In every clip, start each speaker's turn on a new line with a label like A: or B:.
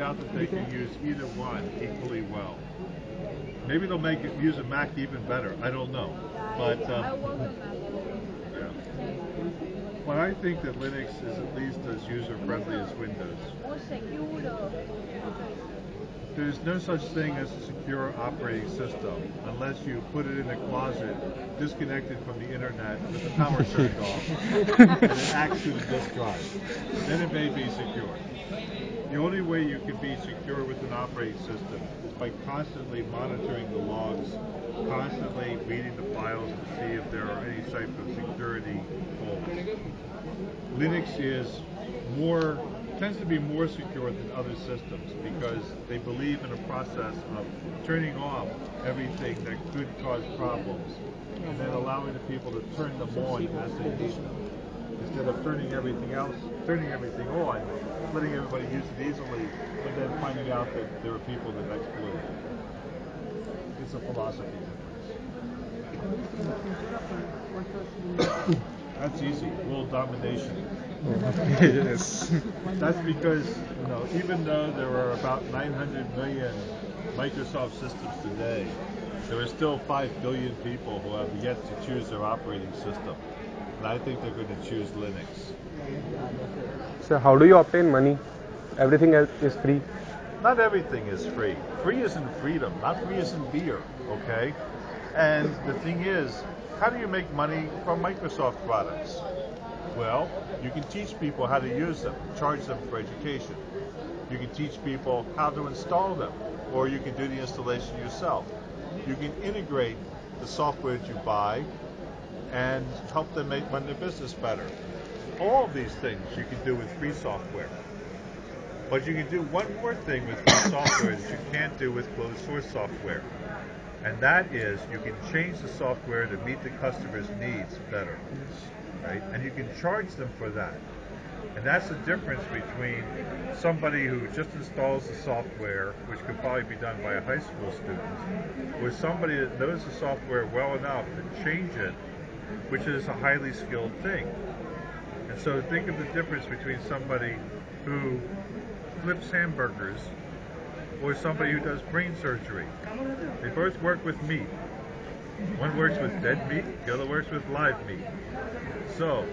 A: out that they can use either one equally well. Maybe they'll use a Mac even better. I don't know, but
B: I work on
A: yeah. But I think that Linux is at least as user friendly as Windows.
B: more secure
A: There's no such thing as a secure operating system unless you put it in a closet, disconnected from the internet, with the power turned off, and it acts through the disk drive. Then it may be secure. The only way you can be secure with an operating system is by constantly monitoring the logs, constantly reading the files to see if there are any type of security holes. Linux tends to be more secure than other systems because they believe in a process of turning off everything that could cause problems and then allowing the people to turn them on as they need them. Instead of turning everything on, letting everybody use it easily, but then finding out that there are people that exploit it. It's a philosophy difference. That's easy. World domination.
C: Yes.
A: That's because, even though there are about 900 million Microsoft systems today, there are still 5 billion people who have yet to choose their operating system. And I think they're going to choose Linux.
C: So how do you obtain money? Everything else is free.
A: Not everything is free. Free isn't freedom. Not free isn't beer, okay? And the thing is, how do you make money from Microsoft products? Well, you can teach people how to use them, charge them for education. You can teach people how to install them, or you can do the installation yourself. You can integrate the software that you buy and help them run their business better. All of these things you can do with free software. But you can do one more thing with free software that you can't do with closed source software. And that is you can change the software to meet the customer's needs better. Right? And you can charge them for that. And that's the difference between somebody who just installs the software, which could probably be done by a high school student, with somebody that knows the software well enough to change it, which is a highly skilled thing. And so think of the difference between somebody who flips hamburgers or somebody who does brain surgery. They both work with meat. One works with dead meat, the other works with live meat. So,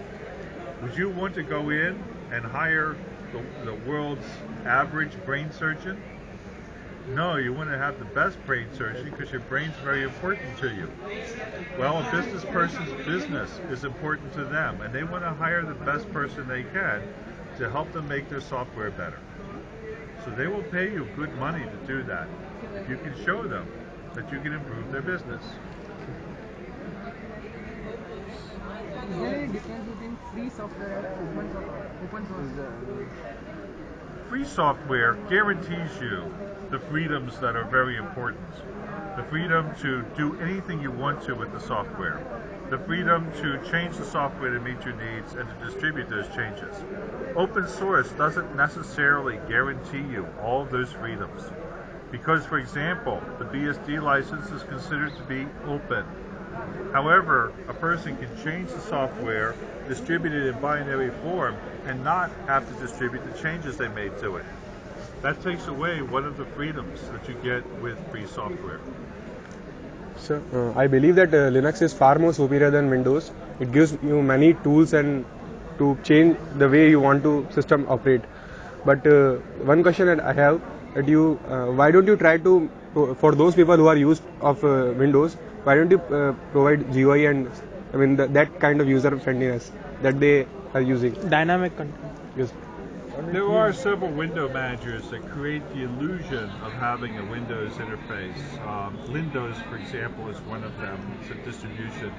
A: would you want to go in and hire the world's average brain surgeon? No, you want to have the best brain surgeon because your brain's very important to you. Well, a business person's business is important to them, and they want to hire the best person they can to help them make their software better. So they will pay you good money to do that. You can show them that you can improve their business.
D: Is there any difference between free software and open source?
A: Free software guarantees you the freedoms that are very important. The freedom to do anything you want to with the software. The freedom to change the software to meet your needs and to distribute those changes. Open source doesn't necessarily guarantee you all of those freedoms. Because, for example, the BSD license is considered to be open. However, a person can change the software, distribute it in binary form, and not have to distribute the changes they made to it. That takes away one of the freedoms that you get with free software.
C: So I believe that Linux is far more superior than Windows. It gives you many tools and to change the way you want to system operate. But one question that I have, that why don't you try to, for those people who are used of Windows, why don't you provide GUI and that kind of user friendliness that they are using?
E: Dynamic control.
C: Yes.
A: There are several window managers that create the illusion of having a Windows interface. Windows, for example, is one of them. It's a distribution.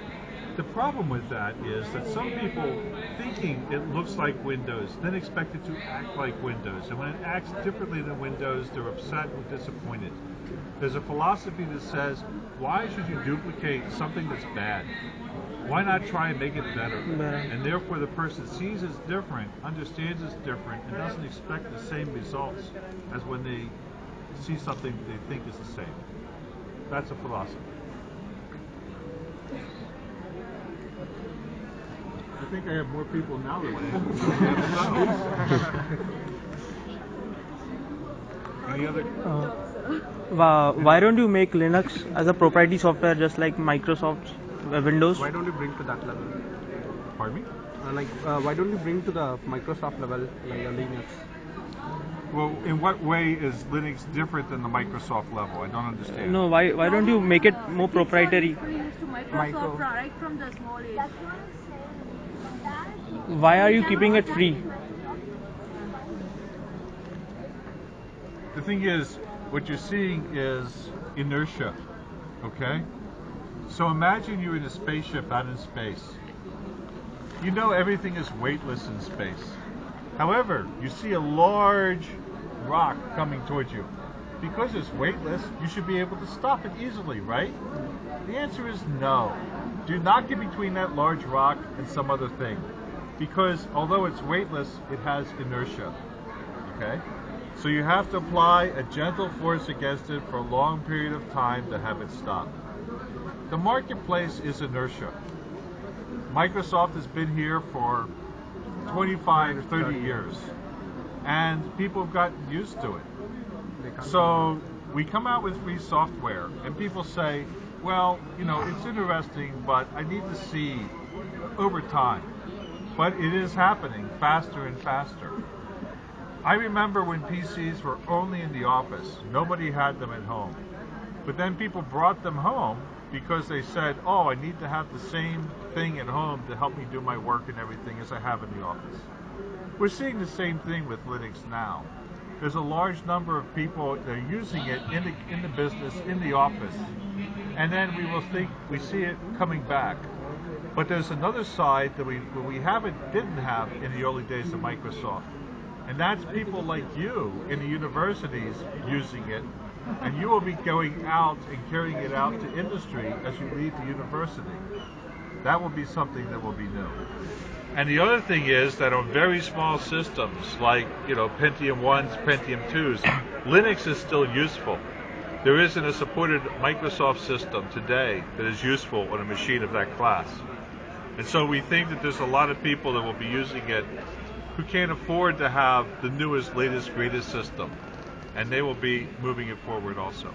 A: The problem with that is that some people, thinking it looks like Windows, then expect it to act like Windows. And when it acts differently than Windows, they're upset or disappointed. There's a philosophy that says, why should you duplicate something that's bad? Why not try and make it better? And therefore the person sees it's different, understands it's different, and doesn't expect the same results as when they see something they think is the same. That's a philosophy. I think I have more people now than I have.
C: Any other?
B: Why don't you make Linux as a proprietary software just like Microsoft's Windows?
C: Why don't you bring to that level?
A: Pardon me?
C: Why don't you bring to the Microsoft level like a Linux?
A: Well, in what way is Linux different than the Microsoft level? I don't understand.
B: No, why don't you make it more proprietary?
E: People used to Microsoft right from the small age.
F: That's what I'm saying.
B: Why are you keeping it free?
A: The thing is, what you're seeing is inertia, okay? So imagine you're in a spaceship out in space. You know everything is weightless in space. However, you see a large rock coming towards you. Because it's weightless, you should be able to stop it easily, right? The answer is no. Do not get between that large rock and some other thing. Because although it's weightless, it has inertia, okay? So you have to apply a gentle force against it for a long period of time to have it stop. The marketplace is inertia. Microsoft has been here for 25 or 30 years, and people have gotten used to it. So we come out with free software, and people say, well, you know, it's interesting, but I need to see over time. But it is happening faster and faster. I remember when PCs were only in the office. Nobody had them at home. But then people brought them home because they said, oh, I need to have the same thing at home to help me do my work and everything as I have in the office. We're seeing the same thing with Linux now. There's a large number of people that are using it in the business, in the office, and then we see it coming back. But there's another side that we didn't have in the early days of Microsoft, and that's people like you in the universities using it, and you will be going out and carrying it out to industry as you leave the university. That will be something that will be new. And the other thing is that on very small systems like, you know, Pentium 1s, Pentium 2s, Linux is still useful. There isn't a supported Microsoft system today that is useful on a machine of that class. And so we think that there's a lot of people that will be using it who can't afford to have the newest, latest, greatest system. And they will be moving it forward also.